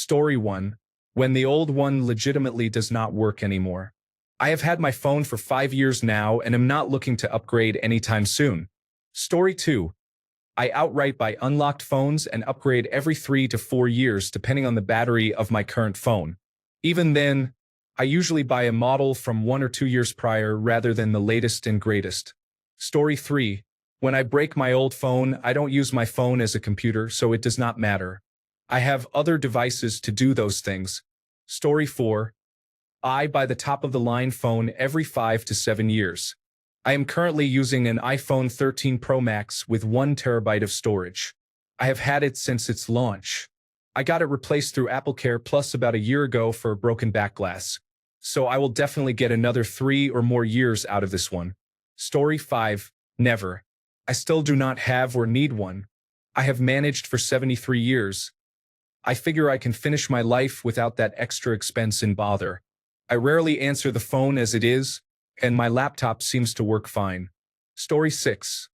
Story 1. When the old one legitimately does not work anymore. I have had my phone for 5 years now and am not looking to upgrade anytime soon. Story 2. I outright buy unlocked phones and upgrade every 3 to 4 years depending on the battery of my current phone. Even then, I usually buy a model from 1 or 2 years prior rather than the latest and greatest. Story 3. When I break my old phone, I don't use my phone as a computer, so it does not matter. I have other devices to do those things. Story 4. I buy the top-of-the-line phone every 5 to 7 years. I am currently using an iPhone 13 Pro Max with 1 terabyte of storage. I have had it since its launch. I got it replaced through AppleCare Plus about a year ago for a broken back glass. So I will definitely get another 3 or more years out of this one. Story 5. Never. I still do not have or need one. I have managed for 73 years. I figure I can finish my life without that extra expense and bother. I rarely answer the phone as it is, and my laptop seems to work fine. Story 6.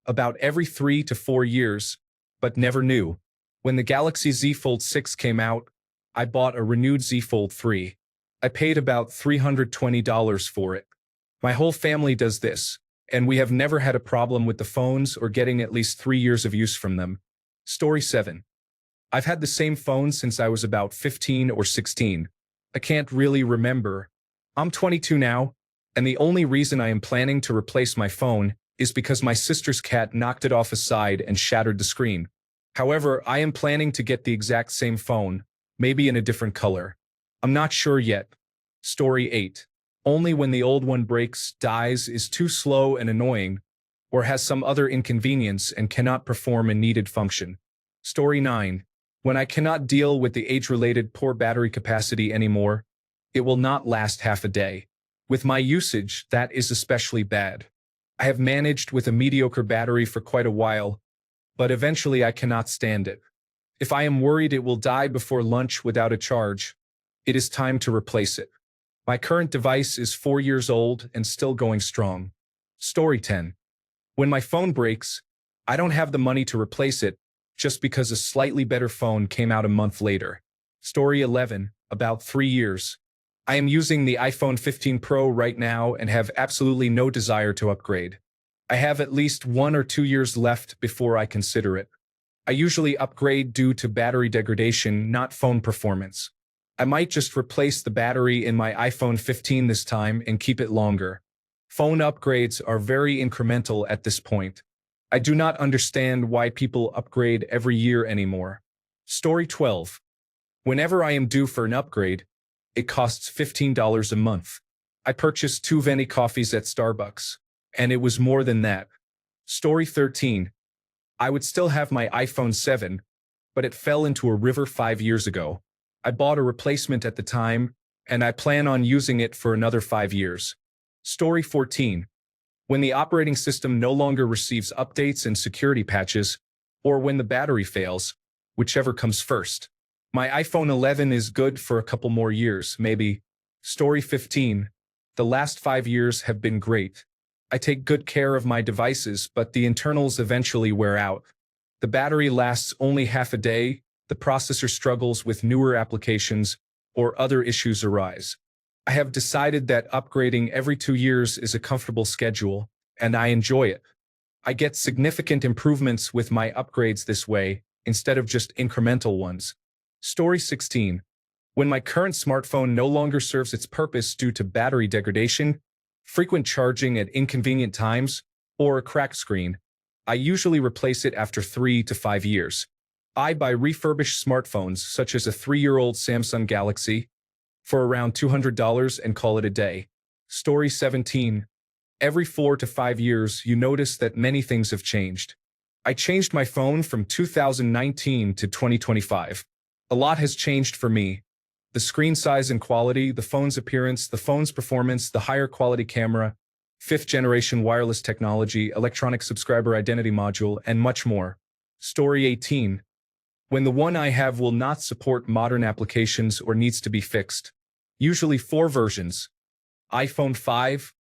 About every 3 to 4 years, but never new. When the Galaxy Z Fold 6 came out, I bought a renewed Z Fold 3. I paid about $320 for it. My whole family does this, and we have never had a problem with the phones or getting at least 3 years of use from them. Story 7. I've had the same phone since I was about 15 or 16. I can't really remember. I'm 22 now, and the only reason I am planning to replace my phone is because my sister's cat knocked it off a side and shattered the screen. However, I am planning to get the exact same phone, maybe in a different color. I'm not sure yet. Story 8. Only when the old one breaks, dies, is too slow and annoying, or has some other inconvenience and cannot perform a needed function. Story 9. When I cannot deal with the age-related poor battery capacity anymore, it will not last half a day. With my usage, that is especially bad. I have managed with a mediocre battery for quite a while, but eventually I cannot stand it. If I am worried it will die before lunch without a charge, it is time to replace it. My current device is 4 years old and still going strong. Story 10. When my phone breaks, I don't have the money to replace it just because a slightly better phone came out a month later. Story 11. About 3 years. I am using the iPhone 15 Pro right now and have absolutely no desire to upgrade. I have at least 1 or 2 years left before I consider it. I usually upgrade due to battery degradation, not phone performance. I might just replace the battery in my iPhone 15 this time and keep it longer. Phone upgrades are very incremental at this point. I do not understand why people upgrade every year anymore. Story 12. Whenever I am due for an upgrade, it costs $15 a month. I purchased 2 venti coffees at Starbucks, and it was more than that. Story 13. I would still have my iPhone 7, but it fell into a river 5 years ago. I bought a replacement at the time, and I plan on using it for another 5 years. Story 14. When the operating system no longer receives updates and security patches, or when the battery fails, whichever comes first. My iPhone 11 is good for a couple more years, maybe. Story 15. The last 5 years have been great. I take good care of my devices, but the internals eventually wear out. The battery lasts only half a day, the processor struggles with newer applications, or other issues arise. I have decided that upgrading every 2 years is a comfortable schedule, and I enjoy it. I get significant improvements with my upgrades this way, instead of just incremental ones. Story 16. When my current smartphone no longer serves its purpose due to battery degradation, frequent charging at inconvenient times, or a cracked screen, I usually replace it after 3 to 5 years. I buy refurbished smartphones such as a 3-year-old Samsung Galaxy for around $200 and call it a day. Story 17. Every 4 to 5 years, you notice that many things have changed. I changed my phone from 2019 to 2025. A lot has changed for me. The screen size and quality, the phone's appearance, the phone's performance, the higher quality camera, 5th generation wireless technology, electronic subscriber identity module, and much more. Story 18. When the one I have will not support modern applications or needs to be fixed. Usually 4 versions. iPhone 5,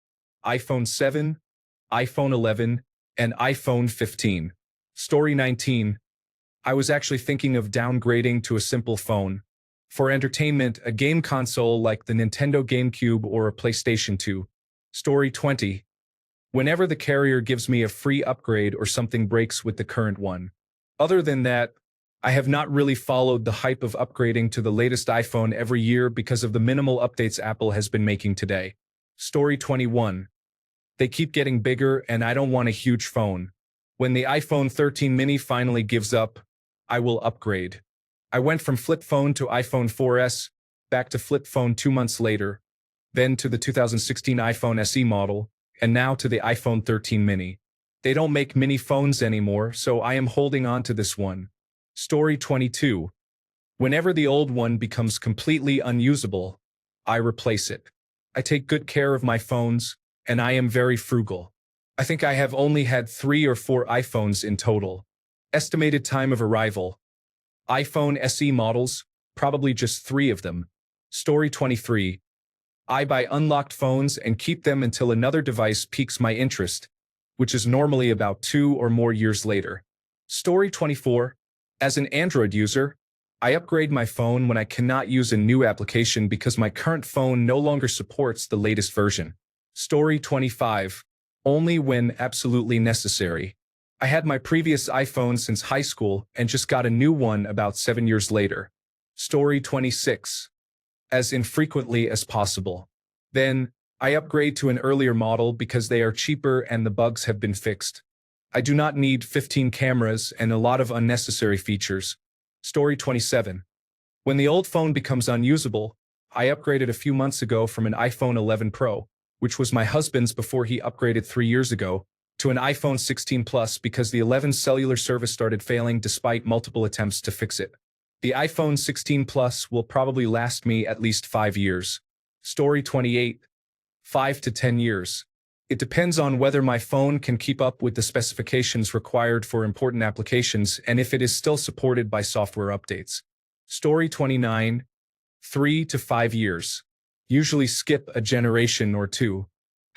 iPhone 7, iPhone 11, and iPhone 15. Story 19. I was actually thinking of downgrading to a simple phone. For entertainment, a game console like the Nintendo GameCube or a PlayStation 2. Story 20. Whenever the carrier gives me a free upgrade or something breaks with the current one. Other than that, I have not really followed the hype of upgrading to the latest iPhone every year because of the minimal updates Apple has been making today. Story 21. They keep getting bigger and I don't want a huge phone. When the iPhone 13 mini finally gives up, I will upgrade. I went from flip phone to iPhone 4S, back to flip phone 2 months later, then to the 2016 iPhone SE model, and now to the iPhone 13 mini. They don't make mini phones anymore, so I am holding on to this one. Story 22. Whenever the old one becomes completely unusable, I replace it. I take good care of my phones, and I am very frugal. I think I have only had 3 or 4 iPhones in total. Estimated time of arrival. iPhone SE models, probably just 3 of them. Story 23. I buy unlocked phones and keep them until another device piques my interest, which is normally about 2 or more years later. Story 24. As an Android user, I upgrade my phone when I cannot use a new application because my current phone no longer supports the latest version. Story 25. Only when absolutely necessary. I had my previous iPhone since high school and just got a new one about 7 years later. Story 26. As infrequently as possible. Then, I upgrade to an earlier model because they are cheaper and the bugs have been fixed. I do not need 15 cameras and a lot of unnecessary features. Story 27. When the old phone becomes unusable, I upgraded a few months ago from an iPhone 11 Pro, which was my husband's before he upgraded 3 years ago, to an iPhone 16 Plus because the 11's cellular service started failing despite multiple attempts to fix it. The iPhone 16 Plus will probably last me at least 5 years. Story 28. 5 to 10 years. It depends on whether my phone can keep up with the specifications required for important applications and if it is still supported by software updates. Story 29. 3 to 5 years. Usually skip a generation or two.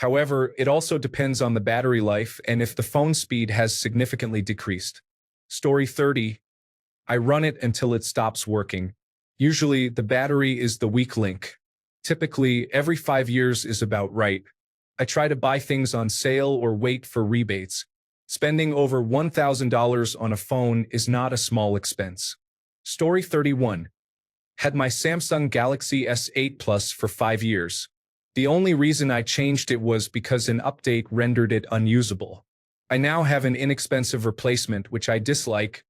However, it also depends on the battery life and if the phone speed has significantly decreased. Story 30. I run it until it stops working. Usually, the battery is the weak link. Typically, every 5 years is about right. I try to buy things on sale or wait for rebates. Spending over $1,000 on a phone is not a small expense. Story 31. Had my Samsung Galaxy S8 Plus for 5 years. The only reason I changed it was because an update rendered it unusable. I now have an inexpensive replacement which I dislike,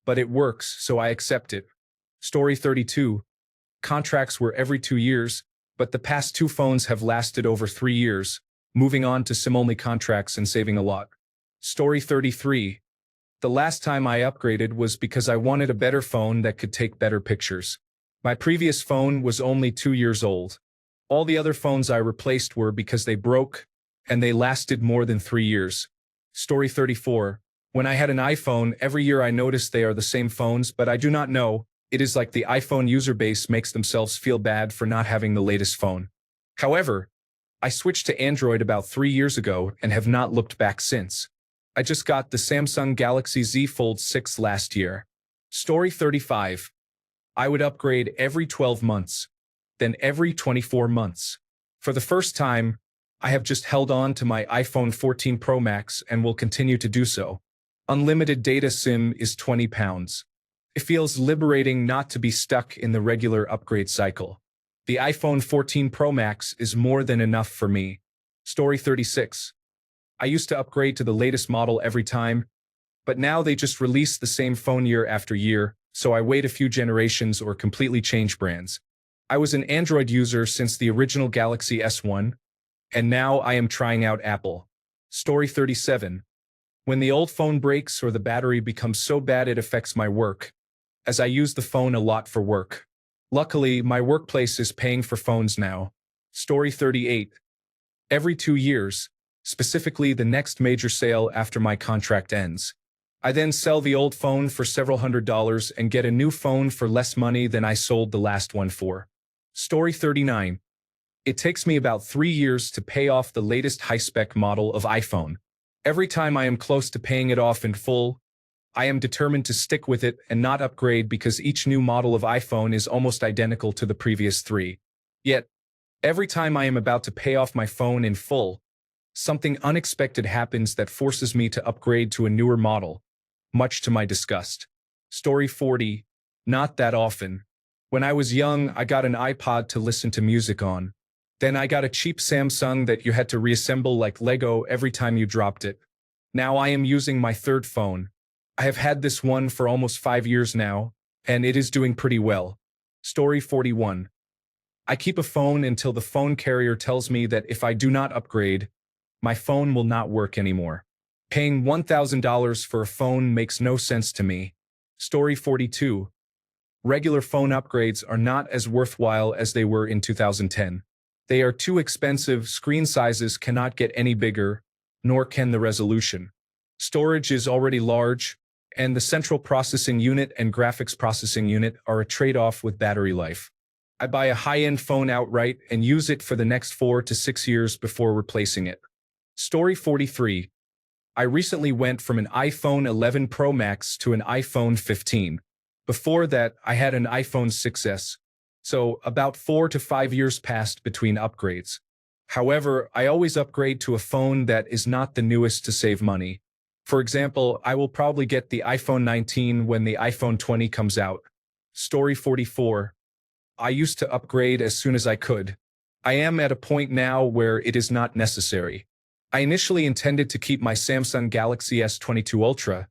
but it works, so I accept it. Story 32. Contracts were every 2 years, but the past 2 phones have lasted over 3 years, moving on to SIM-only contracts and saving a lot. Story 33. The last time I upgraded was because I wanted a better phone that could take better pictures. My previous phone was only 2 years old. All the other phones I replaced were because they broke, and they lasted more than 3 years. Story 34. When I had an iPhone, every year I noticed they are the same phones, but I do not know. It is like the iPhone user base makes themselves feel bad for not having the latest phone. However, I switched to Android about 3 years ago and have not looked back since. I just got the Samsung Galaxy Z Fold 6 last year. Story 35. I would upgrade every 12 months, then every 24 months. For the first time, I have just held on to my iPhone 14 Pro Max and will continue to do so. Unlimited data SIM is £20. It feels liberating not to be stuck in the regular upgrade cycle. The iPhone 14 Pro Max is more than enough for me. Story 36. I used to upgrade to the latest model every time, but now they just release the same phone year after year, so I wait a few generations or completely change brands. I was an Android user since the original Galaxy S1, and now I am trying out Apple. Story 37. When the old phone breaks or the battery becomes so bad it affects my work, as I use the phone a lot for work. Luckily, my workplace is paying for phones now. Story 38. Every 2 years, specifically the next major sale after my contract ends. I then sell the old phone for several $100s and get a new phone for less money than I sold the last one for. Story 39. It takes me about 3 years to pay off the latest high-spec model of iPhone. Every time I am close to paying it off in full, I am determined to stick with it and not upgrade because each new model of iPhone is almost identical to the previous three. Yet, every time I am about to pay off my phone in full, something unexpected happens that forces me to upgrade to a newer model, much to my disgust. Story 40. Not that often. When I was young, I got an iPod to listen to music on. Then I got a cheap Samsung that you had to reassemble like Lego every time you dropped it. Now I am using my third phone. I have had this one for almost 5 years now, and it is doing pretty well. Story 41. I keep a phone until the phone carrier tells me that if I do not upgrade, my phone will not work anymore. Paying $1,000 for a phone makes no sense to me. Story 42. Regular phone upgrades are not as worthwhile as they were in 2010. They are too expensive, screen sizes cannot get any bigger, nor can the resolution. Storage is already large, and the central processing unit and graphics processing unit are a trade-off with battery life. I buy a high-end phone outright and use it for the next 4 to 6 years before replacing it. Story 43. I recently went from an iPhone 11 Pro Max to an iPhone 15. Before that, I had an iPhone 6s, so about 4 to 5 years passed between upgrades. However, I always upgrade to a phone that is not the newest to save money. For example, I will probably get the iPhone 19 when the iPhone 20 comes out. Story 44. I used to upgrade as soon as I could. I am at a point now where it is not necessary. I initially intended to keep my Samsung Galaxy S22 Ultra,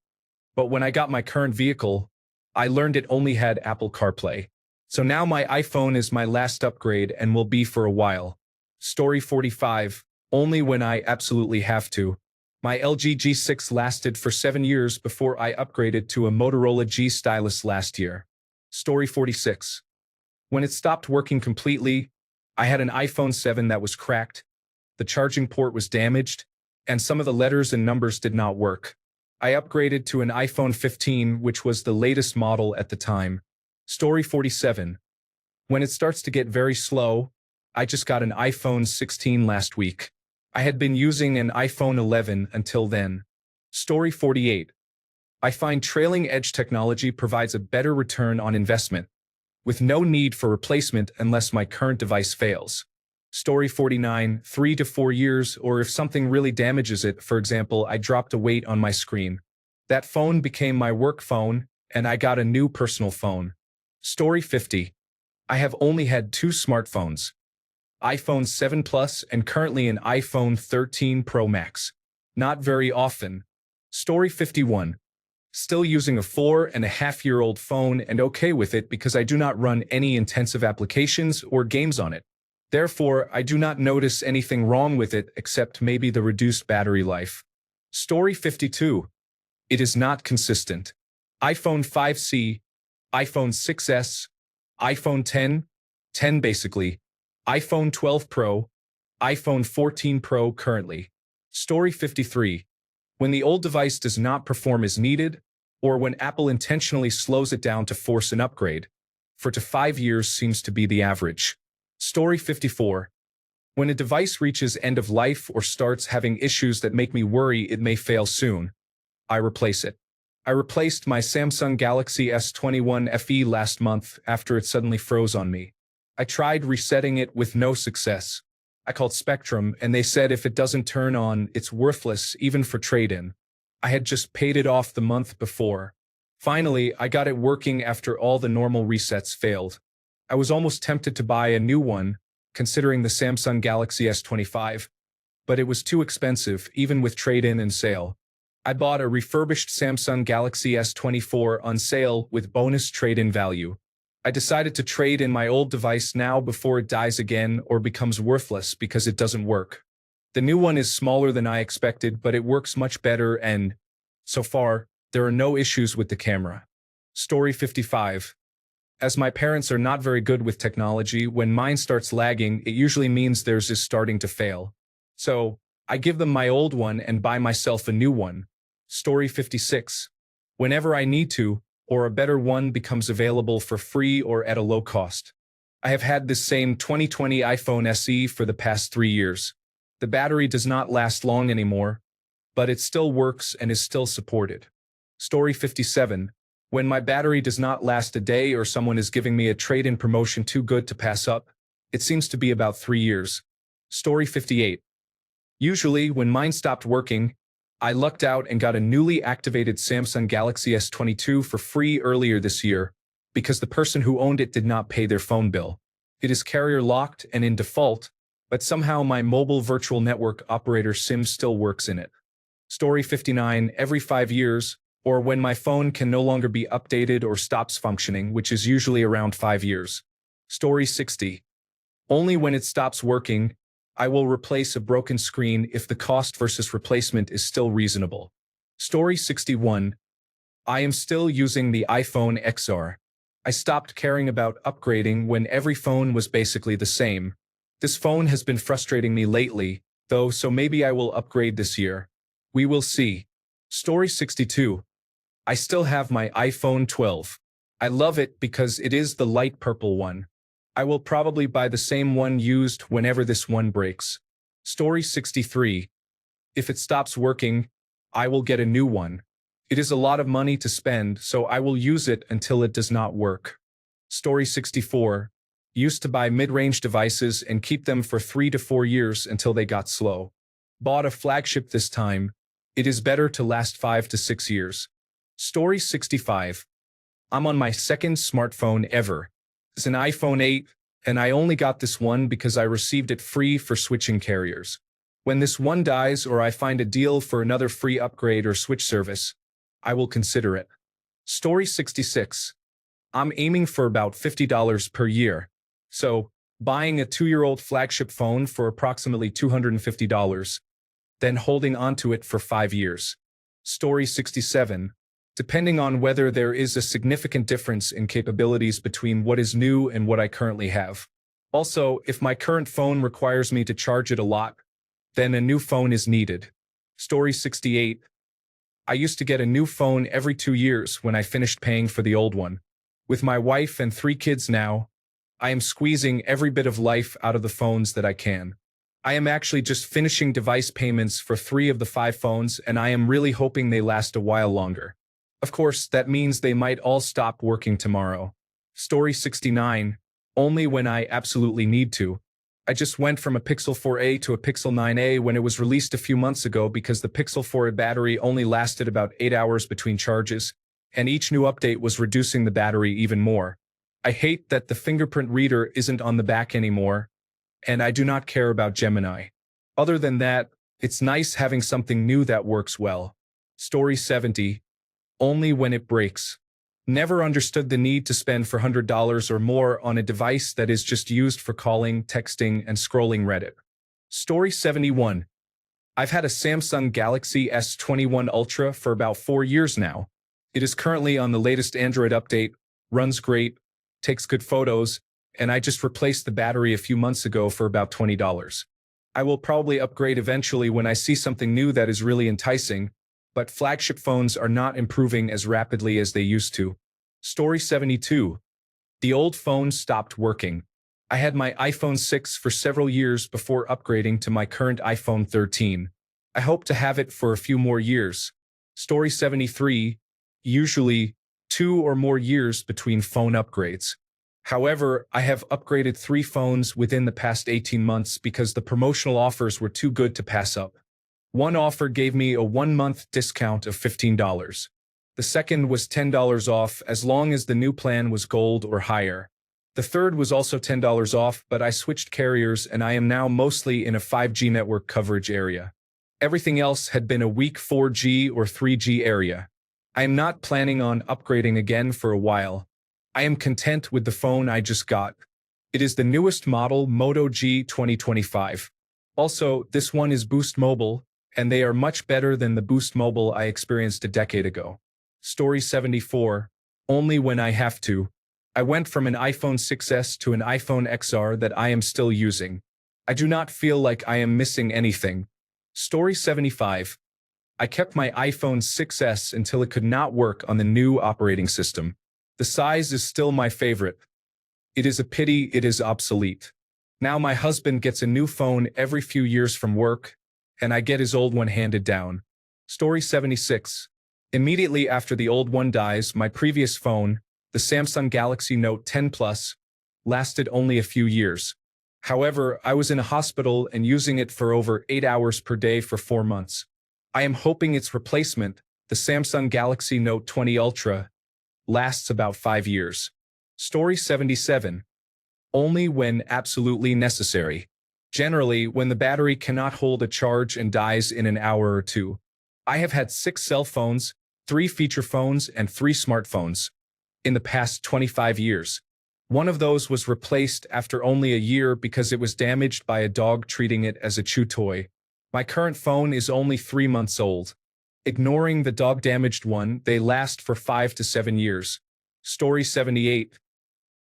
but when I got my current vehicle, I learned it only had Apple CarPlay. So now my iPhone is my last upgrade and will be for a while. Story 45. Only when I absolutely have to. My LG G6 lasted for 7 years before I upgraded to a Motorola G Stylus last year. Story 46. When it stopped working completely, I had an iPhone 7 that was cracked, the charging port was damaged, and some of the letters and numbers did not work. I upgraded to an iPhone 15, which was the latest model at the time. Story 47. When it starts to get very slow, I just got an iPhone 16 last week. I had been using an iPhone 11 until then. Story 48. I find trailing edge technology provides a better return on investment, with no need for replacement unless my current device fails. Story 49. 3 to 4 years, or if something really damages it, for example, I dropped a weight on my screen. That phone became my work phone, and I got a new personal phone. Story 50. I have only had 2 smartphones. iPhone 7 Plus and currently an iPhone 13 Pro Max. Not very often. Story 51. Still using a 4.5-year-old phone and okay with it because I do not run any intensive applications or games on it. Therefore, I do not notice anything wrong with it except maybe the reduced battery life. Story 52. It is not consistent. iPhone 5C, iPhone 6s, iPhone 10 basically, iPhone 12 Pro, iPhone 14 Pro currently. Story 53. When the old device does not perform as needed, or when Apple intentionally slows it down to force an upgrade, 4 to 5 years seems to be the average. Story 54. When a device reaches end of life or starts having issues that make me worry it may fail soon, I replace it. I replaced my Samsung Galaxy S21 FE last month after it suddenly froze on me. I tried resetting it with no success. I called Spectrum and they said if it doesn't turn on, it's worthless even for trade-in. I had just paid it off the month before. Finally, I got it working after all the normal resets failed. I was almost tempted to buy a new one, considering the Samsung Galaxy S25, but it was too expensive even with trade-in and sale. I bought a refurbished Samsung Galaxy S24 on sale with bonus trade-in value. I decided to trade in my old device now before it dies again or becomes worthless because it doesn't work. The new one is smaller than I expected, but it works much better and, so far, there are no issues with the camera. Story 55. As my parents are not very good with technology, when mine starts lagging, it usually means theirs is starting to fail. So, I give them my old one and buy myself a new one. Story 56. Whenever I need to, or a better one becomes available for free or at a low cost. I have had this same 2020 iPhone SE for the past 3 years. The battery does not last long anymore, but it still works and is still supported. Story 57. When my battery does not last a day or someone is giving me a trade-in promotion too good to pass up, it seems to be about 3 years. Story 58. Usually, when mine stopped working, I lucked out and got a newly activated Samsung Galaxy S22 for free earlier this year because the person who owned it did not pay their phone bill. It is carrier locked and in default, but somehow my mobile virtual network operator SIM still works in it. Story 59. Every 5 years, or when my phone can no longer be updated or stops functioning, which is usually around 5 years. Story 60. Only when it stops working, I will replace a broken screen if the cost versus replacement is still reasonable. Story 61. I am still using the iPhone XR. I stopped caring about upgrading when every phone was basically the same. This phone has been frustrating me lately, though, so maybe I will upgrade this year. We will see. Story 62. I still have my iPhone 12. I love it because it is the light purple one. I will probably buy the same one used whenever this one breaks. Story 63. If it stops working, I will get a new one. It is a lot of money to spend, so I will use it until it does not work. Story 64. Used to buy mid-range devices and keep them for 3 to 4 years until they got slow. Bought a flagship this time. It is better to last 5 to 6 years. Story 65. I'm on my second smartphone ever. It's an iPhone 8, and I only got this one because I received it free for switching carriers. When this one dies or I find a deal for another free upgrade or switch service, I will consider it. Story 66. I'm aiming for about $50 per year. So, buying a 2-year-old flagship phone for approximately $250, then holding onto it for 5 years. Story 67. Depending on whether there is a significant difference in capabilities between what is new and what I currently have. Also, if my current phone requires me to charge it a lot, then a new phone is needed. Story 68. I used to get a new phone every 2 years when I finished paying for the old one. With my wife and 3 kids now, I am squeezing every bit of life out of the phones that I can. I am actually just finishing device payments for 3 of the 5 phones, and I am really hoping they last a while longer. Of course, that means they might all stop working tomorrow. Story 69. Only when I absolutely need to. I just went from a Pixel 4a to a Pixel 9a when it was released a few months ago because the Pixel 4a battery only lasted about 8 hours between charges, and each new update was reducing the battery even more. I hate that the fingerprint reader isn't on the back anymore, and I do not care about Gemini. Other than that, it's nice having something new that works well. Story 70. Only when it breaks. Never understood the need to spend $400 or more on a device that is just used for calling, texting, and scrolling Reddit. Story 71. I've had a Samsung Galaxy S21 Ultra for about 4 years now. It is currently on the latest Android update, runs great, takes good photos, and I just replaced the battery a few months ago for about $20. I will probably upgrade eventually when I see something new that is really enticing, but flagship phones are not improving as rapidly as they used to. Story 72. The old phone stopped working. I had my iPhone 6 for several years before upgrading to my current iPhone 13. I hope to have it for a few more years. Story 73. Usually 2 or more years between phone upgrades. However, I have upgraded 3 phones within the past 18 months because the promotional offers were too good to pass up. One offer gave me a 1-month discount of $15. The second was $10 off as long as the new plan was gold or higher. The third was also $10 off, but I switched carriers and I am now mostly in a 5G network coverage area. Everything else had been a weak 4G or 3G area. I am not planning on upgrading again for a while. I am content with the phone I just got. It is the newest model Moto G 2025. Also, this one is Boost Mobile, and they are much better than the Boost Mobile I experienced a decade ago. Story 74. Only when I have to. I went from an iPhone 6s to an iPhone XR that I am still using. I do not feel like I am missing anything. Story 75. I kept my iPhone 6s until it could not work on the new operating system. The size is still my favorite. It is a pity it is obsolete. Now my husband gets a new phone every few years from work, and I get his old one handed down. Story 76. Immediately after the old one dies, my previous phone, the Samsung Galaxy Note 10 Plus, lasted only a few years. However, I was in a hospital and using it for over 8 hours per day for 4 months. I am hoping its replacement, the Samsung Galaxy Note 20 Ultra, lasts about 5 years. Story 77. Only when absolutely necessary. Generally, when the battery cannot hold a charge and dies in an hour or two. I have had 6 cell phones, 3 feature phones, and 3 smartphones in the past 25 years. One of those was replaced after only a year because it was damaged by a dog treating it as a chew toy. My current phone is only 3 months old. Ignoring the dog-damaged one, they last for 5 to 7 years. Story 78.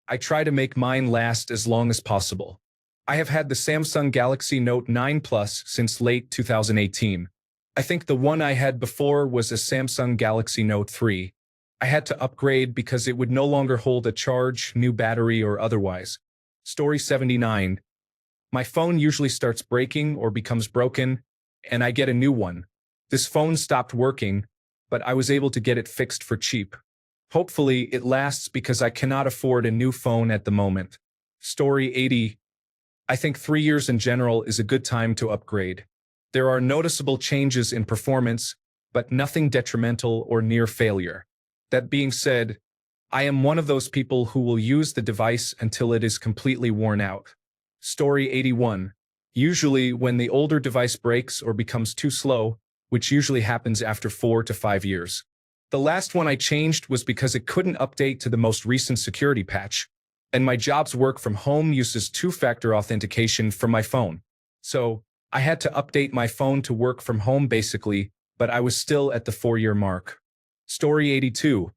I try to make mine last as long as possible. I have had the Samsung Galaxy Note 9 Plus since late 2018. I think the one I had before was a Samsung Galaxy Note 3. I had to upgrade because it would no longer hold a charge, new battery, or otherwise. Story 79. My phone usually starts breaking or becomes broken, and I get a new one. This phone stopped working, but I was able to get it fixed for cheap. Hopefully, it lasts because I cannot afford a new phone at the moment. Story 80. I think 3 years in general is a good time to upgrade. There are noticeable changes in performance, but nothing detrimental or near failure. That being said, I am one of those people who will use the device until it is completely worn out. Story 81. Usually, when the older device breaks or becomes too slow, which usually happens after 4 to 5 years. The last one I changed was because it couldn't update to the most recent security patch, and my job's work from home uses two-factor authentication from my phone. So, I had to update my phone to work from home basically, but I was still at the 4-year mark. Story 82.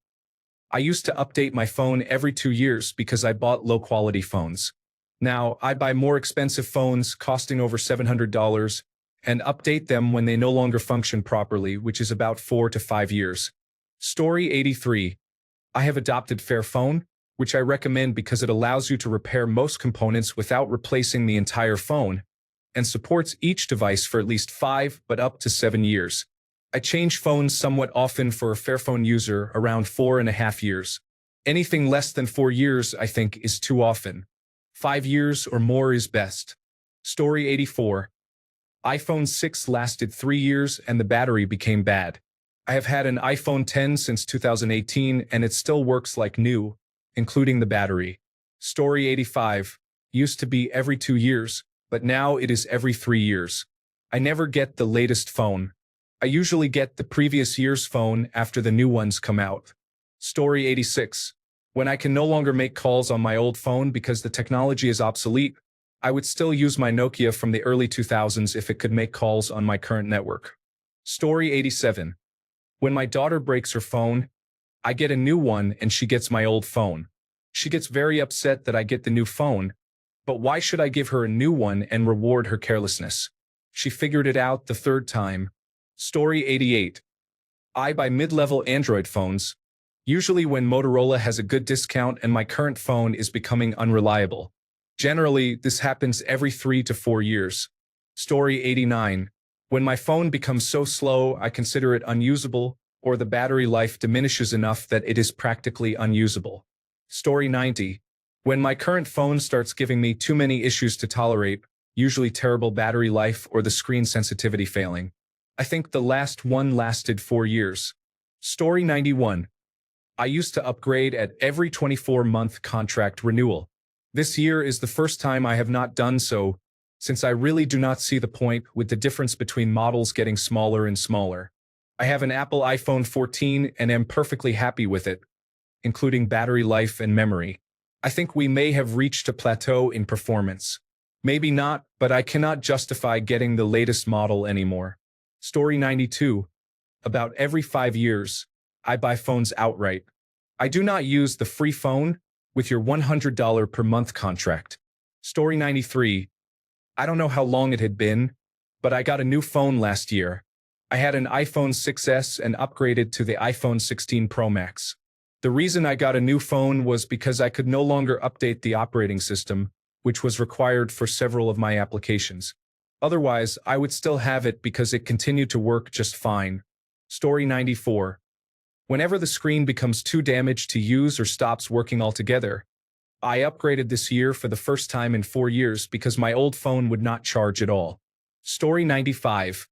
I used to update my phone every 2 years because I bought low-quality phones. Now, I buy more expensive phones costing over $700 and update them when they no longer function properly, which is about 4 to 5 years. Story 83. I have adopted Fairphone, which I recommend because it allows you to repair most components without replacing the entire phone, and supports each device for at least 5 but up to 7 years. I change phones somewhat often for a Fairphone user, around 4.5 years. Anything less than 4 years, I think, is too often. 5 years or more is best. Story 84. iPhone 6 lasted 3 years and the battery became bad. I have had an iPhone 10 since 2018 and it still works like new, including the battery. Story 85. Used to be every 2 years, but now it is every 3 years. I never get the latest phone. I usually get the previous year's phone after the new ones come out. Story 86. When I can no longer make calls on my old phone because the technology is obsolete, I would still use my Nokia from the early 2000s if it could make calls on my current network. Story 87. When my daughter breaks her phone, I get a new one and she gets my old phone. She gets very upset that I get the new phone, but why should I give her a new one and reward her carelessness? She figured it out the 3rd time. Story 88. I buy mid-level Android phones, usually when Motorola has a good discount and my current phone is becoming unreliable. Generally, this happens every 3 to 4 years. Story 89. When my phone becomes so slow I consider it unusable, or the battery life diminishes enough that it is practically unusable. Story 90. When my current phone starts giving me too many issues to tolerate, usually terrible battery life or the screen sensitivity failing. I think the last one lasted 4 years. Story 91. I used to upgrade at every 24-month contract renewal. This year is the first time I have not done so, since I really do not see the point with the difference between models getting smaller and smaller. I have an Apple iPhone 14 and am perfectly happy with it, including battery life and memory. I think we may have reached a plateau in performance. Maybe not, but I cannot justify getting the latest model anymore. Story 92. About every 5 years, I buy phones outright. I do not use the free phone with your $100 per month contract. Story 93. I don't know how long it had been, but I got a new phone last year. I had an iPhone 6s and upgraded to the iPhone 16 Pro Max. The reason I got a new phone was because I could no longer update the operating system, which was required for several of my applications. Otherwise, I would still have it because it continued to work just fine. Story 94. Whenever the screen becomes too damaged to use or stops working altogether, I upgraded this year for the first time in 4 years because my old phone would not charge at all. Story 95.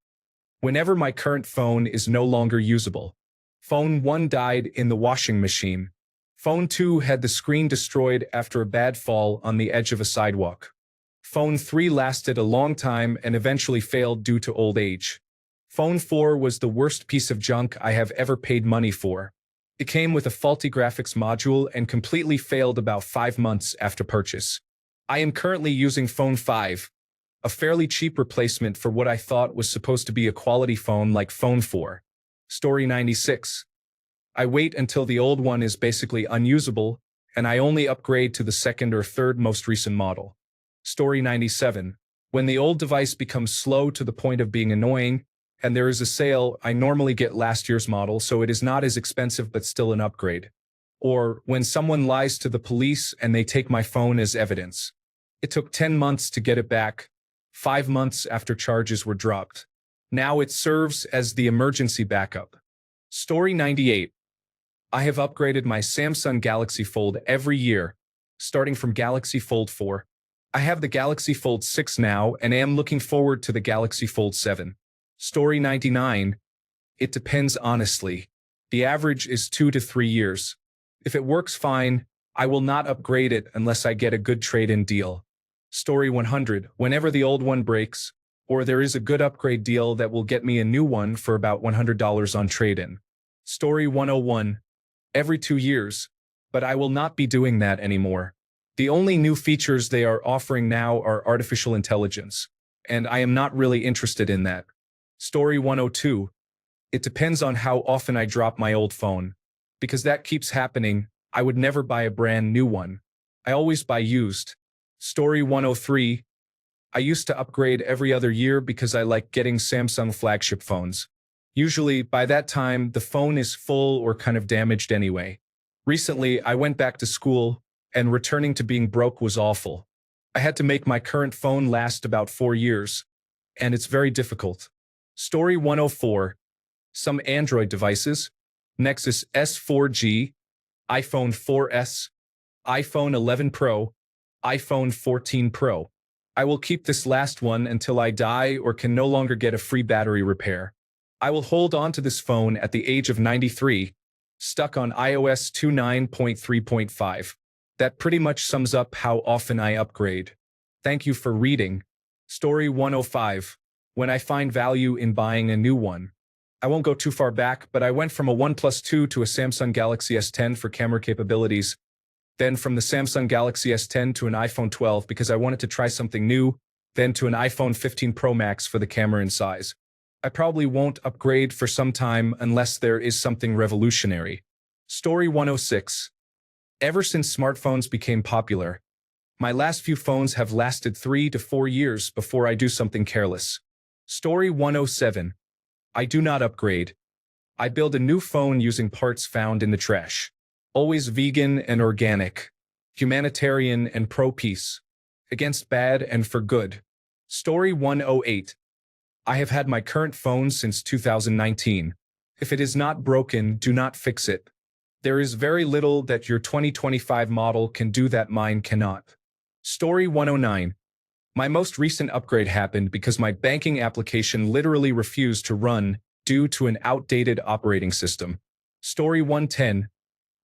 Whenever my current phone is no longer usable. Phone 1 died in the washing machine. Phone 2 had the screen destroyed after a bad fall on the edge of a sidewalk. Phone 3 lasted a long time and eventually failed due to old age. Phone 4 was the worst piece of junk I have ever paid money for. It came with a faulty graphics module and completely failed about 5 months after purchase. I am currently using Phone 5, a fairly cheap replacement for what I thought was supposed to be a quality phone like Phone 4. Story 96. I wait until the old one is basically unusable, and I only upgrade to the second or third most recent model. Story 97. When the old device becomes slow to the point of being annoying, and there is a sale, I normally get last year's model, so it is not as expensive but still an upgrade. Or when someone lies to the police and they take my phone as evidence. It took 10 months to get it back, 5 months after charges were dropped. Now it serves as the emergency backup. Story 98. I have upgraded my Samsung Galaxy Fold every year, starting from Galaxy Fold 4. I have the Galaxy Fold 6 now and am looking forward to the Galaxy Fold 7. Story 99. It depends honestly. The average is 2 to 3 years. If it works fine, I will not upgrade it unless I get a good trade-in deal. Story 100. Whenever the old one breaks, or there is a good upgrade deal that will get me a new one for about $100 on trade-in. Story 101. Every 2 years, but I will not be doing that anymore. The only new features they are offering now are artificial intelligence, and I am not really interested in that. Story 102. It depends on how often I drop my old phone. Because that keeps happening, I would never buy a brand new one. I always buy used. Story 103. I used to upgrade every other year because I like getting Samsung flagship phones. Usually, by that time, the phone is full or kind of damaged anyway. Recently, I went back to school, and returning to being broke was awful. I had to make my current phone last about 4 years, and it's very difficult. Story 104. Some Android devices, Nexus S4G, iPhone 4S, iPhone 11 Pro, iPhone 14 Pro. I will keep this last one until I die or can no longer get a free battery repair. I will hold on to this phone at the age of 93, stuck on iOS 29.3.5. That pretty much sums up how often I upgrade. Thank you for reading. Story 105. When I find value in buying a new one. I won't go too far back, but I went from a OnePlus 2 to a Samsung Galaxy S10 for camera capabilities, then from the Samsung Galaxy S10 to an iPhone 12 because I wanted to try something new, then to an iPhone 15 Pro Max for the camera and size. I probably won't upgrade for some time unless there is something revolutionary. Story 106. Ever since smartphones became popular, my last few phones have lasted 3 to 4 years before I do something careless. Story 107. I do not upgrade. I build a new phone using parts found in the trash. Always vegan and organic. Humanitarian and pro-peace. Against bad and for good. Story 108. I have had my current phone since 2019. If it is not broken, do not fix it. There is very little that your 2025 model can do that mine cannot. Story 109. My most recent upgrade happened because my banking application literally refused to run due to an outdated operating system. Story 110.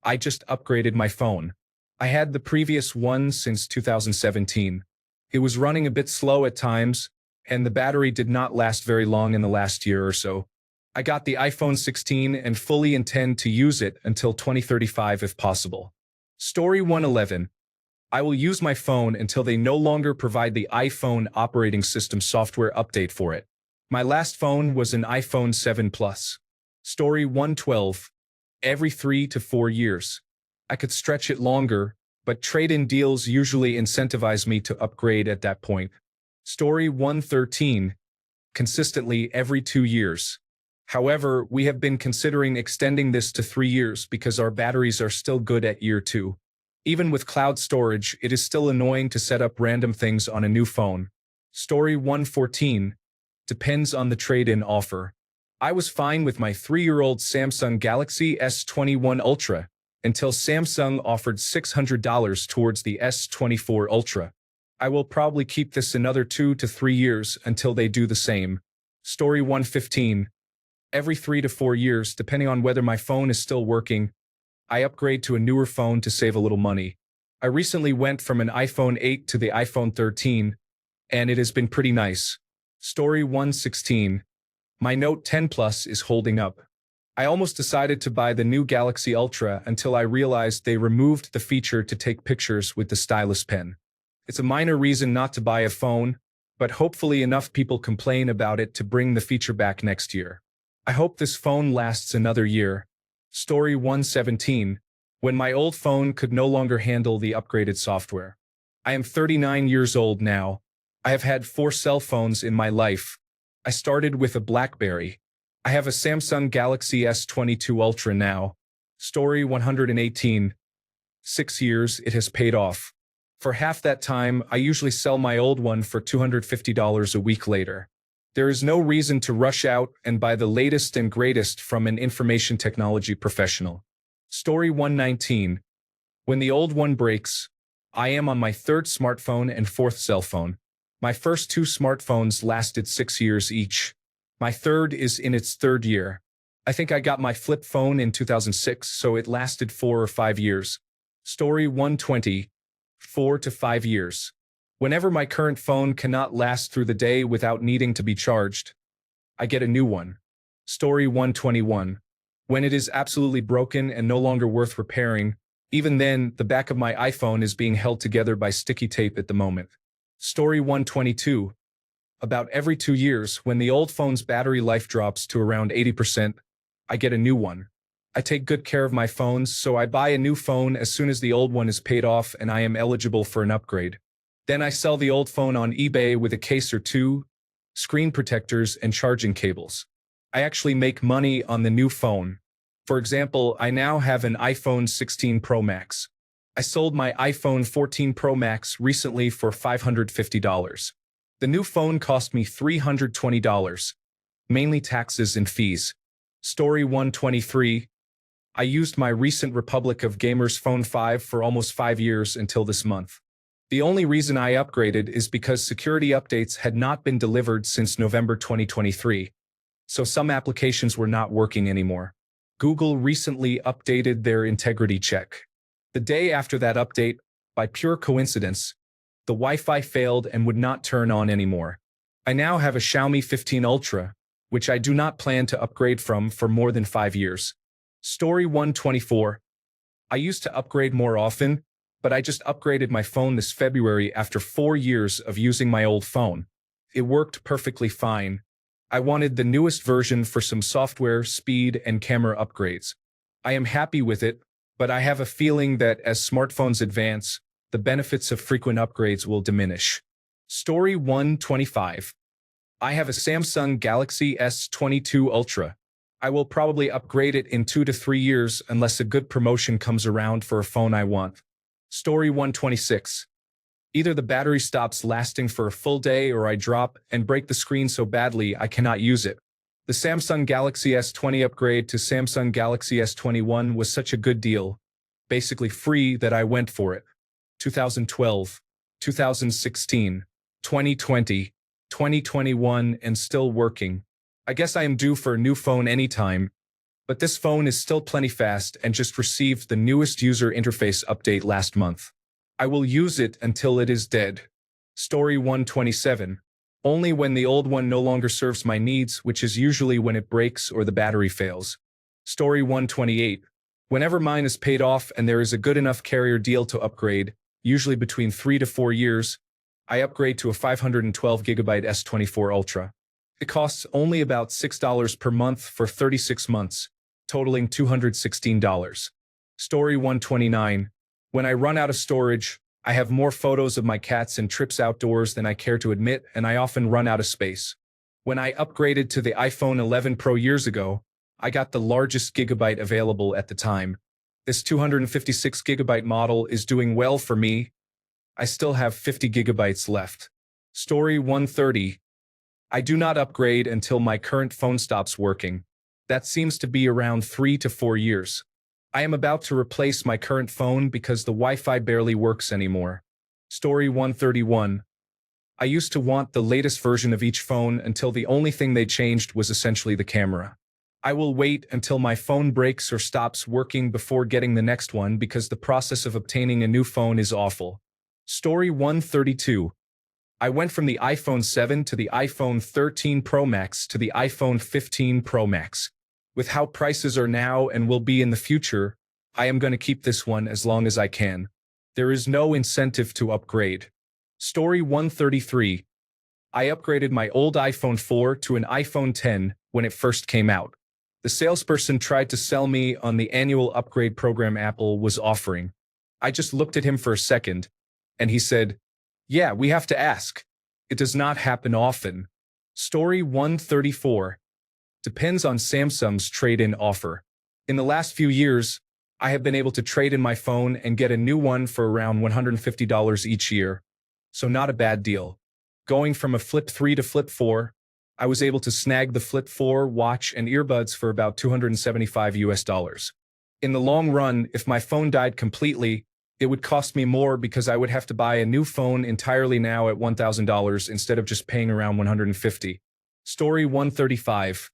I just upgraded my phone. I had the previous one since 2017. It was running a bit slow at times, and the battery did not last very long in the last year or so. I got the iPhone 16 and fully intend to use it until 2035 if possible. Story 111. I will use my phone until they no longer provide the iPhone operating system software update for it. My last phone was an iPhone 7 Plus. Story 112. Every 3 to 4 years. I could stretch it longer, but trade-in deals usually incentivize me to upgrade at that point. Story 113. Consistently every 2 years. However, we have been considering extending this to 3 years because our batteries are still good at year 2. Even with cloud storage, it is still annoying to set up random things on a new phone. Story 114. Depends on the trade-in offer. I was fine with my 3-year-old Samsung Galaxy S21 Ultra until Samsung offered $600 towards the S24 Ultra. I will probably keep this another 2 to 3 years until they do the same. Story 115. Every 3 to 4 years, depending on whether my phone is still working, I upgrade to a newer phone to save a little money. I recently went from an iPhone 8 to the iPhone 13, and it has been pretty nice. Story 116. My Note 10 Plus is holding up. I almost decided to buy the new Galaxy Ultra until I realized they removed the feature to take pictures with the stylus pen. It's a minor reason not to buy a phone, but hopefully enough people complain about it to bring the feature back next year. I hope this phone lasts another year. Story 117. When my old phone could no longer handle the upgraded software. I am 39 years old now. I have had 4 cell phones in my life. I started with a BlackBerry. I have a Samsung Galaxy S22 Ultra now. Story 118. 6 years, it has paid off. For half that time, I usually sell my old one for $250 a week later. There is no reason to rush out and buy the latest and greatest from an information technology professional. Story 119. When the old one breaks, I am on my 3rd smartphone and 4th cell phone. My first 2 smartphones lasted 6 years each. My 3rd is in its 3rd year. I think I got my flip phone in 2006, so it lasted 4 or 5 years. Story 120. 4 to 5 years. Whenever my current phone cannot last through the day without needing to be charged, I get a new one. Story 121. When it is absolutely broken and no longer worth repairing, even then, the back of my iPhone is being held together by sticky tape at the moment. Story 122. About every 2 years, when the old phone's battery life drops to around 80%, I get a new one. I take good care of my phones, so I buy a new phone as soon as the old one is paid off and I am eligible for an upgrade. Then I sell the old phone on eBay with a case or 2, screen protectors, and charging cables. I actually make money on the new phone. For example, I now have an iPhone 16 Pro Max. I sold my iPhone 14 Pro Max recently for $550. The new phone cost me $320, mainly taxes and fees. Story 123. I used my recent Republic of Gamers Phone 5 for almost 5 years until this month. The only reason I upgraded is because security updates had not been delivered since November 2023, so some applications were not working anymore. Google recently updated their integrity check. The day after that update, by pure coincidence, the Wi-Fi failed and would not turn on anymore. I now have a Xiaomi 15 Ultra, which I do not plan to upgrade from for more than 5 years. Story 124. I used to upgrade more often, but I just upgraded my phone this February after 4 years of using my old phone. It worked perfectly fine. I wanted the newest version for some software, speed, and camera upgrades. I am happy with it, but I have a feeling that as smartphones advance, the benefits of frequent upgrades will diminish. Story 125. I have a Samsung Galaxy S22 Ultra. I will probably upgrade it in 2 to 3 years unless a good promotion comes around for a phone I want. Story 126. Either the battery stops lasting for a full day or I drop and break the screen so badly I cannot use it. The Samsung Galaxy S20 upgrade to Samsung Galaxy S21 was such a good deal, basically free, that I went for it. 2012, 2016, 2020, 2021, and still working. I guess I am due for a new phone anytime, but this phone is still plenty fast and just received the newest user interface update last month. I will use it until it is dead. Story 127. Only when the old one no longer serves my needs, which is usually when it breaks or the battery fails. Story 128. Whenever mine is paid off and there is a good enough carrier deal to upgrade, usually between 3 to 4 years, I upgrade to a 512GB S24 Ultra. It costs only about $6 per month for 36 months, totaling $216. Story 129. When I run out of storage, I have more photos of my cats and trips outdoors than I care to admit, and I often run out of space. When I upgraded to the iPhone 11 Pro years ago, I got the largest gigabyte available at the time. This 256GB model is doing well for me. I still have 50 gigabytes left. Story 130. I do not upgrade until my current phone stops working. That seems to be around 3 to 4 years. I am about to replace my current phone because the Wi-Fi barely works anymore. Story 131. I used to want the latest version of each phone until the only thing they changed was essentially the camera. I will wait until my phone breaks or stops working before getting the next one because the process of obtaining a new phone is awful. Story 132. I went from the iPhone 7 to the iPhone 13 Pro Max to the iPhone 15 Pro Max. With how prices are now and will be in the future, I am going to keep this one as long as I can. There is no incentive to upgrade. Story 133. I upgraded my old iPhone 4 to an iPhone 10 when it first came out. The salesperson tried to sell me on the annual upgrade program Apple was offering. I just looked at him for a second, and he said, "Yeah, we have to ask. It does not happen often." Story 134. Depends on Samsung's trade-in offer. In the last few years, I have been able to trade in my phone and get a new one for around $150 each year. So not a bad deal. Going from a Flip 3 to Flip 4, I was able to snag the Flip 4 watch and earbuds for about $275 US. In the long run, if my phone died completely, it would cost me more because I would have to buy a new phone entirely now at $1,000 instead of just paying around $150. Story 135.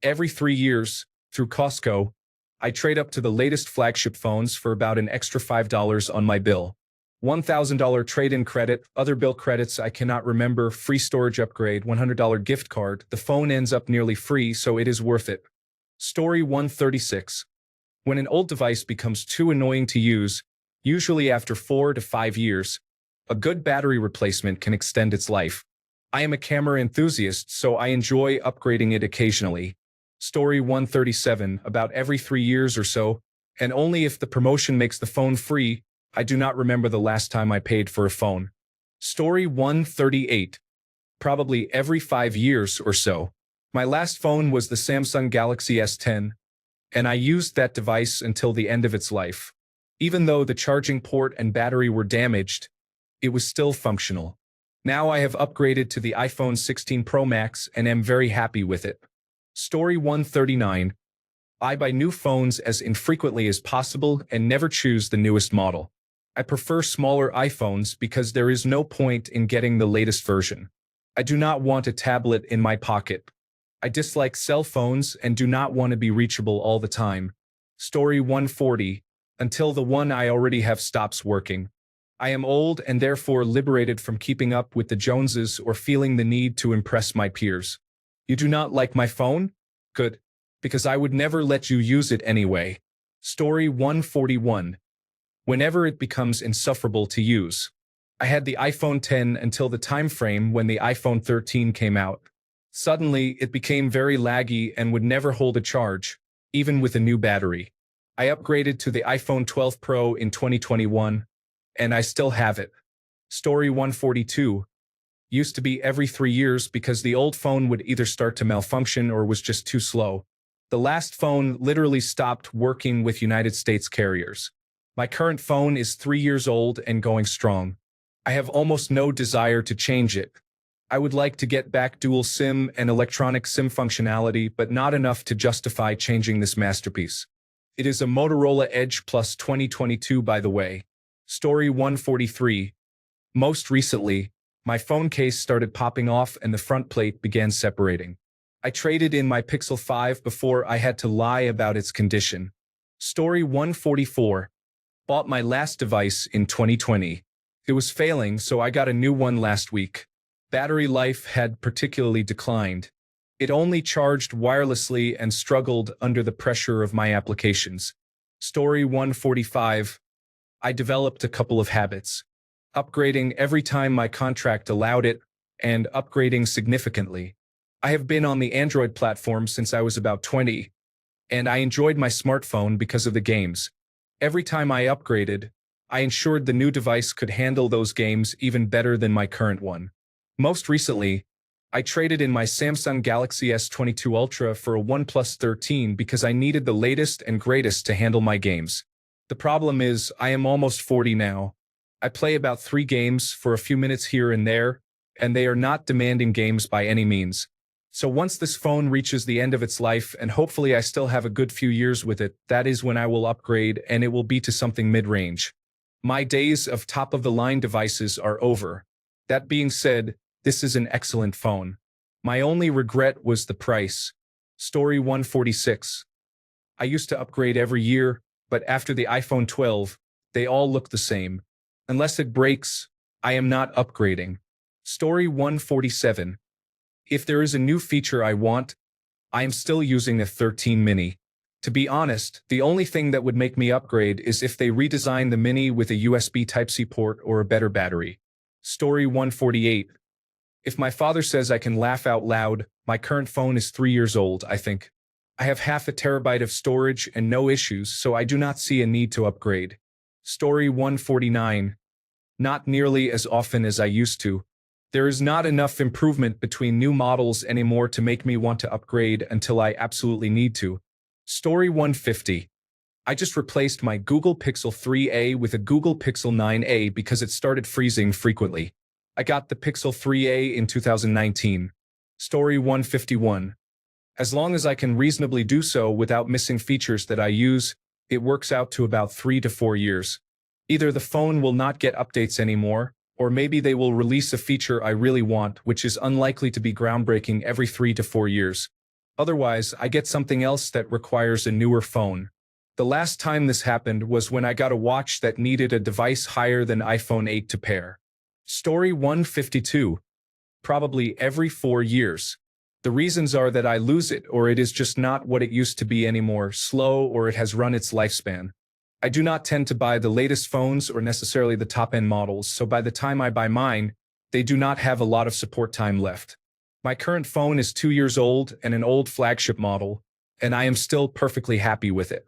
Every 3 years, through Costco, I trade up to the latest flagship phones for about an extra $5 on my bill. $1,000 trade-in credit, other bill credits I cannot remember, free storage upgrade, $100 gift card. The phone ends up nearly free, so it is worth it. Story 136. When an old device becomes too annoying to use, usually after 4 to 5 years, a good battery replacement can extend its life. I am a camera enthusiast, so I enjoy upgrading it occasionally. Story 137. About every 3 years or so, and only if the promotion makes the phone free. I do not remember the last time I paid for a phone. Story 138. Probably every 5 years or so. My last phone was the Samsung Galaxy S10, and I used that device until the end of its life. Even though the charging port and battery were damaged, it was still functional. Now I have upgraded to the iPhone 16 Pro Max and am very happy with it. Story 139. I buy new phones as infrequently as possible and never choose the newest model. I prefer smaller iPhones because there is no point in getting the latest version. I do not want a tablet in my pocket. I dislike cell phones and do not want to be reachable all the time. Story 140. Until the one I already have stops working. I am old and therefore liberated from keeping up with the Joneses or feeling the need to impress my peers. You do not like my phone? Good. Because I would never let you use it anyway. Story 141. Whenever it becomes insufferable to use. I had the iPhone 10 until the time frame when the iPhone 13 came out. Suddenly, it became very laggy and would never hold a charge, even with a new battery. I upgraded to the iPhone 12 Pro in 2021, and I still have it. Story 142. Used to be every 3 years because the old phone would either start to malfunction or was just too slow. The last phone literally stopped working with United States carriers. My current phone is 3 years old and going strong. I have almost no desire to change it. I would like to get back dual SIM and electronic SIM functionality, but not enough to justify changing this masterpiece. It is a Motorola Edge Plus 2022, by the way. Story 143. Most recently, my phone case started popping off and the front plate began separating. I traded in my Pixel 5 before I had to lie about its condition. Story 144. Bought my last device in 2020. It was failing, so I got a new one last week. Battery life had particularly declined. It only charged wirelessly and struggled under the pressure of my applications. Story 145. I developed a couple of habits. Upgrading every time my contract allowed it, and upgrading significantly. I have been on the Android platform since I was about 20, and I enjoyed my smartphone because of the games. Every time I upgraded, I ensured the new device could handle those games even better than my current one. Most recently, I traded in my Samsung Galaxy S22 Ultra for a OnePlus 13 because I needed the latest and greatest to handle my games. The problem is, I am almost 40 now. I play about 3 games for a few minutes here and there, and they are not demanding games by any means. So once this phone reaches the end of its life, and hopefully I still have a good few years with it, that is when I will upgrade, and it will be to something mid-range. My days of top-of-the-line devices are over. That being said, this is an excellent phone. My only regret was the price. Story 146. I used to upgrade every year, but after the iPhone 12, they all look the same. Unless it breaks, I am not upgrading. Story 147. If there is a new feature I want, I am still using a 13 mini. To be honest, the only thing that would make me upgrade is if they redesign the mini with a USB Type-C port or a better battery. Story 148. If my father says I can laugh out loud, my current phone is 3 years old, I think. I have half a terabyte of storage and no issues, so I do not see a need to upgrade. Story 149. Not nearly as often as I used to. There is not enough improvement between new models anymore to make me want to upgrade until I absolutely need to. Story 150. I just replaced my Google Pixel 3a with a Google Pixel 9a because it started freezing frequently. I got the Pixel 3a in 2019. Story 151. As long as I can reasonably do so without missing features that I use, it works out to about 3 to 4 years. Either the phone will not get updates anymore, or maybe they will release a feature I really want, which is unlikely to be groundbreaking every 3 to 4 years. Otherwise, I get something else that requires a newer phone. The last time this happened was when I got a watch that needed a device higher than iPhone 8 to pair. Story 152. Probably every 4 years. The reasons are that I lose it, or it is just not what it used to be anymore, slow, or it has run its lifespan. I do not tend to buy the latest phones or necessarily the top-end models, so by the time I buy mine, they do not have a lot of support time left. My current phone is 2 years old and an old flagship model, and I am still perfectly happy with it.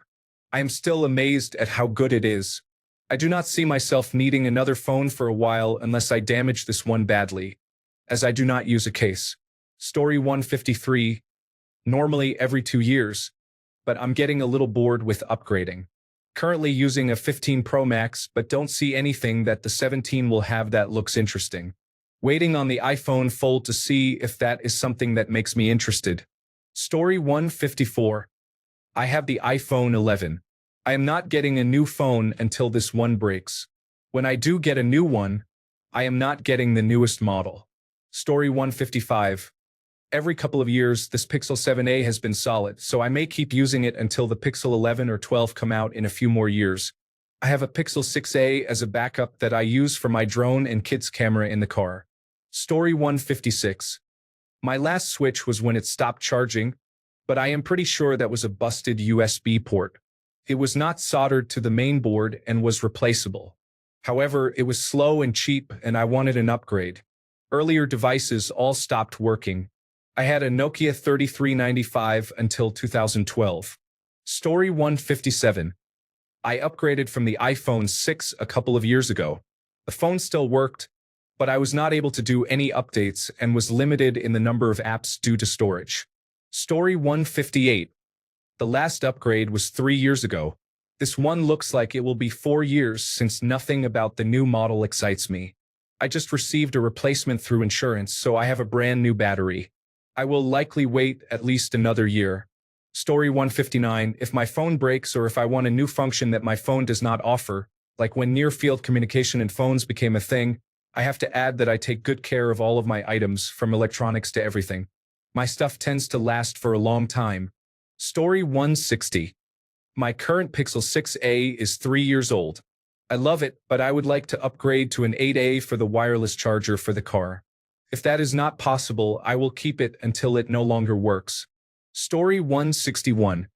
I am still amazed at how good it is. I do not see myself needing another phone for a while unless I damage this one badly, as I do not use a case. Story 153. Normally every 2 years, but I'm getting a little bored with upgrading. Currently using a 15 Pro Max, but don't see anything that the 17 will have that looks interesting. Waiting on the iPhone Fold to see if that is something that makes me interested. Story 154. I have the iPhone 11. I am not getting a new phone until this one breaks. When I do get a new one, I am not getting the newest model. Story 155. Every couple of years, this Pixel 7a has been solid, so I may keep using it until the Pixel 11 or 12 come out in a few more years. I have a Pixel 6a as a backup that I use for my drone and kids camera in the car. Story 156. My last switch was when it stopped charging, but I am pretty sure that was a busted USB port. It was not soldered to the main board and was replaceable. However, it was slow and cheap, and I wanted an upgrade. Earlier devices all stopped working. I had a Nokia 3395 until 2012. Story 157. I upgraded from the iPhone 6 a couple of years ago. The phone still worked, but I was not able to do any updates and was limited in the number of apps due to storage. Story 158. The last upgrade was 3 years ago. This one looks like it will be 4 years since nothing about the new model excites me. I just received a replacement through insurance, so I have a brand new battery. I will likely wait at least another year. Story 159. If my phone breaks or if I want a new function that my phone does not offer, like when near-field communication in phones became a thing, I have to add that I take good care of all of my items, from electronics to everything. My stuff tends to last for a long time. Story 160. My current Pixel 6a is 3 years old. I love it, but I would like to upgrade to an 8a for the wireless charger for the car. If that is not possible, I will keep it until it no longer works. Story 161.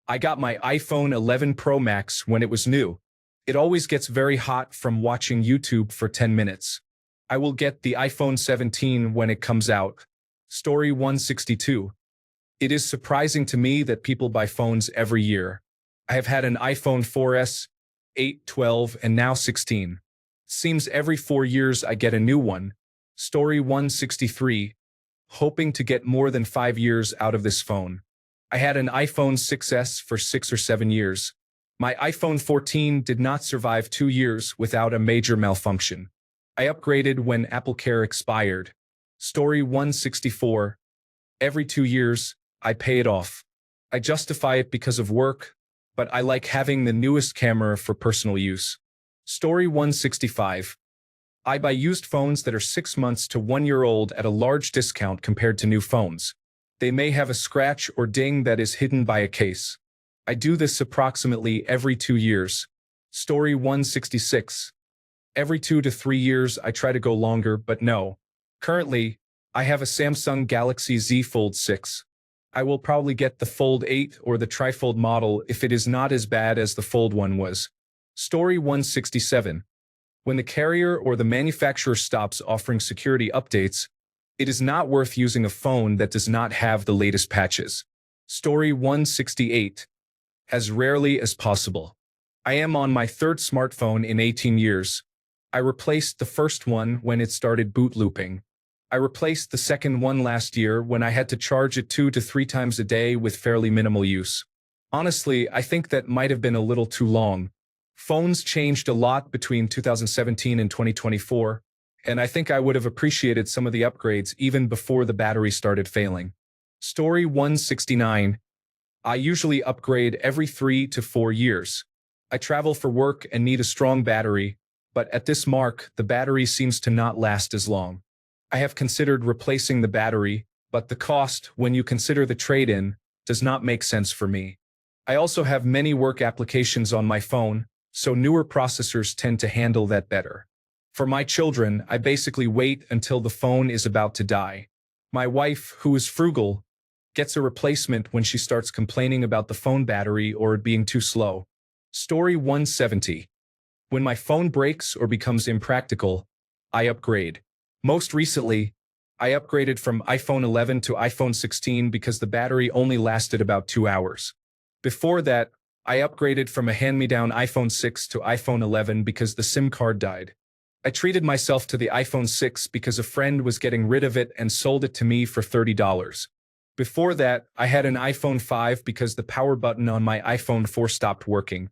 I got my iPhone 11 Pro Max when it was new. It always gets very hot from watching YouTube for 10 minutes. I will get the iPhone 17 when it comes out. Story 162. It is surprising to me that people buy phones every year. I have had an iPhone 4S, 8, 12, and now 16. Seems every 4 years I get a new one. Story 163. Hoping to get more than 5 years out of this phone. I had an iPhone 6S for 6 or 7 years. My iPhone 14 did not survive 2 years without a major malfunction. I upgraded when Apple Care expired. Story 164. Every 2 years, I pay it off. I justify it because of work, but I like having the newest camera for personal use. Story 165. I buy used phones that are 6 months to 1 year old at a large discount compared to new phones. They may have a scratch or ding that is hidden by a case. I do this approximately every 2 years. Story 166. Every 2 to 3 years I try to go longer, but no. Currently, I have a Samsung Galaxy Z Fold 6. I will probably get the Fold 8 or the Trifold model if it is not as bad as the Fold one was. Story 167. When the carrier or the manufacturer stops offering security updates, it is not worth using a phone that does not have the latest patches. Story 168. As rarely as possible. I am on my third smartphone in 18 years. I replaced the first one when it started boot looping. I replaced the second one last year when I had to charge it 2 to 3 times a day with fairly minimal use. Honestly, I think that might have been a little too long. Phones changed a lot between 2017 and 2024, and I think I would have appreciated some of the upgrades even before the battery started failing. Story 169. I usually upgrade every 3 to 4 years. I travel for work and need a strong battery, but at this mark, the battery seems to not last as long. I have considered replacing the battery, but the cost, when you consider the trade-in, does not make sense for me. I also have many work applications on my phone, so newer processors tend to handle that better. For my children, I basically wait until the phone is about to die. My wife, who is frugal, gets a replacement when she starts complaining about the phone battery or it being too slow. Story 170. When my phone breaks or becomes impractical, I upgrade. Most recently, I upgraded from iPhone 11 to iPhone 16 because the battery only lasted about 2 hours. Before that, I upgraded from a hand-me-down iPhone 6 to iPhone 11 because the SIM card died. I treated myself to the iPhone 6 because a friend was getting rid of it and sold it to me for $30. Before that, I had an iPhone 5 because the power button on my iPhone 4 stopped working.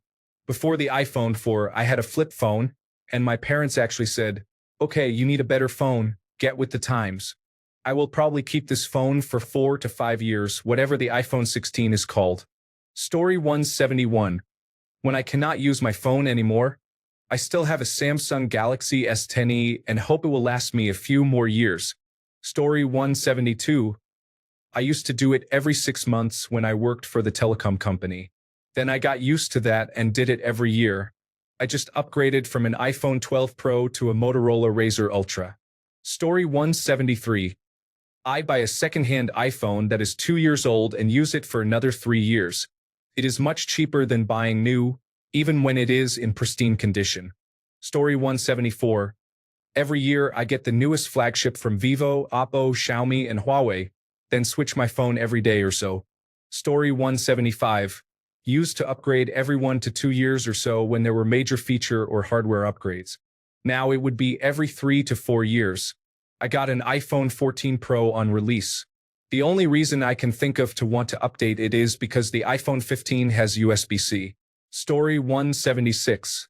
Before the iPhone 4, I had a flip phone, and my parents actually said, "Okay, you need a better phone, get with the times." I will probably keep this phone for 4 to 5 years, whatever the iPhone 16 is called. Story 171. When I cannot use my phone anymore, I still have a Samsung Galaxy S10e and hope it will last me a few more years. Story 172. I used to do it every 6 months when I worked for the telecom company. Then I got used to that and did it every year. I just upgraded from an iPhone 12 Pro to a Motorola Razr Ultra. Story 173. I buy a second-hand iPhone that is 2 years old and use it for another 3 years. It is much cheaper than buying new, even when it is in pristine condition. Story 174. Every year I get the newest flagship from Vivo, Oppo, Xiaomi, and Huawei, then switch my phone every day or so. Story 175. Used to upgrade every 1 to 2 years or so when there were major feature or hardware upgrades. Now it would be every 3 to 4 years. I got an iPhone 14 Pro on release. The only reason I can think of to want to update it is because the iPhone 15 has USB-C. Story 176.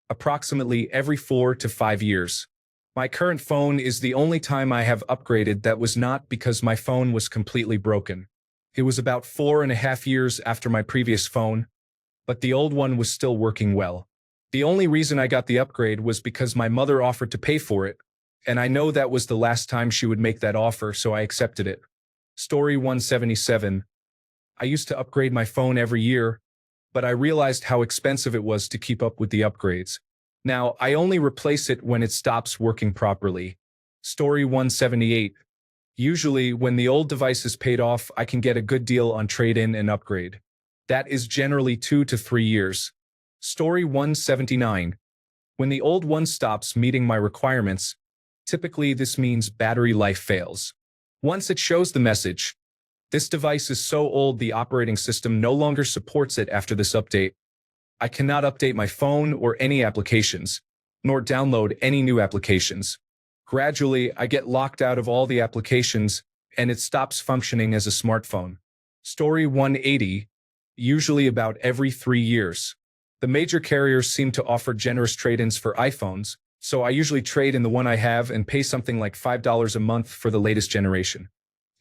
Approximately every 4 to 5 years. My current phone is the only time I have upgraded that was not because my phone was completely broken. It was about 4.5 years after my previous phone, but the old one was still working well. The only reason I got the upgrade was because my mother offered to pay for it, and I know that was the last time she would make that offer, so I accepted it. Story 177. I used to upgrade my phone every year, but I realized how expensive it was to keep up with the upgrades. Now, I only replace it when it stops working properly. Story 178. Usually, when the old device is paid off, I can get a good deal on trade-in and upgrade. That is generally 2 to 3 years. Story 179. When the old one stops meeting my requirements, typically this means battery life fails. Once it shows the message, "This device is so old the operating system no longer supports it after this update," I cannot update my phone or any applications, nor download any new applications. Gradually, I get locked out of all the applications, and it stops functioning as a smartphone. Story 180. Usually about every 3 years. The major carriers seem to offer generous trade-ins for iPhones, So I usually trade in the one I have and pay something like $5 a month for the latest generation.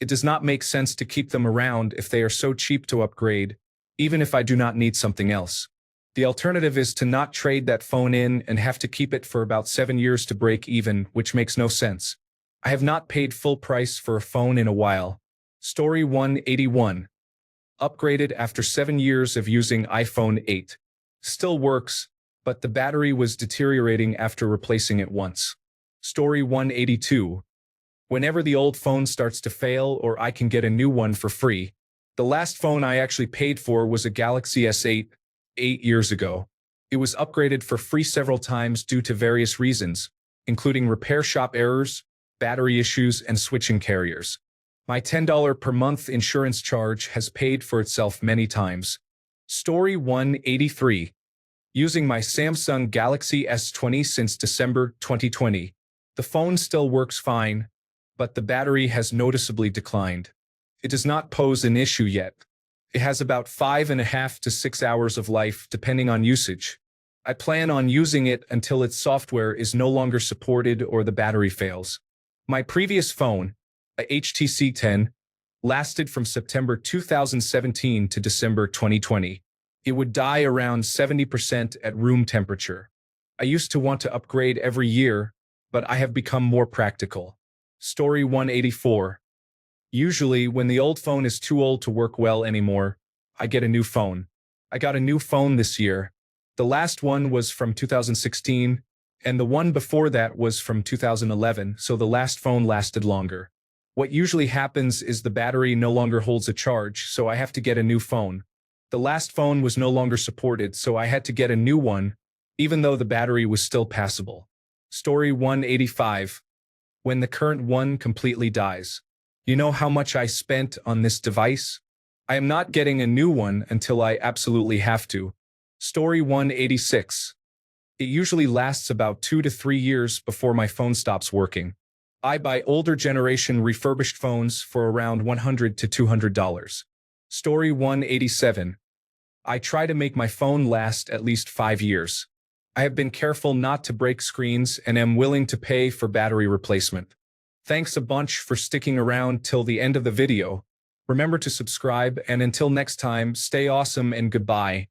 It does not make sense to keep them around if they are so cheap to upgrade, even if I do not need something else. The alternative is to not trade that phone in and have to keep it for about 7 years to break even, which makes no sense. I have not paid full price for a phone in a while. Story 181. Upgraded after 7 years of using iPhone 8. Still works, but the battery was deteriorating after replacing it once. Story 182. Whenever the old phone starts to fail or I can get a new one for free. The last phone I actually paid for was a Galaxy S8, 8 years ago. It was upgraded for free several times due to various reasons, including repair shop errors, battery issues, and switching carriers. My $10 per month insurance charge has paid for itself many times. Story 183. Using my Samsung Galaxy S20 since December 2020. The phone still works fine, but the battery has noticeably declined. It does not pose an issue yet. It has about 5.5 to 6 hours of life depending on usage. I plan on using it until its software is no longer supported or the battery fails. My previous phone, a HTC 10, lasted from September 2017 to December 2020. It would die around 70% at room temperature. I used to want to upgrade every year, but I have become more practical. Story 184. Usually, when the old phone is too old to work well anymore, I get a new phone. I got a new phone this year. The last one was from 2016, and the one before that was from 2011, so the last phone lasted longer. What usually happens is the battery no longer holds a charge, so I have to get a new phone. The last phone was no longer supported, so I had to get a new one, even though the battery was still passable. Story 185. When the current one completely dies. You know how much I spent on this device? I am not getting a new one until I absolutely have to. Story 186. It usually lasts about 2 to 3 years before my phone stops working. I buy older generation refurbished phones for around $100 to $200. Story 187. I try to make my phone last at least 5 years. I have been careful not to break screens and am willing to pay for battery replacement. Thanks a bunch for sticking around till the end of the video. Remember to subscribe, and until next time, stay awesome and goodbye.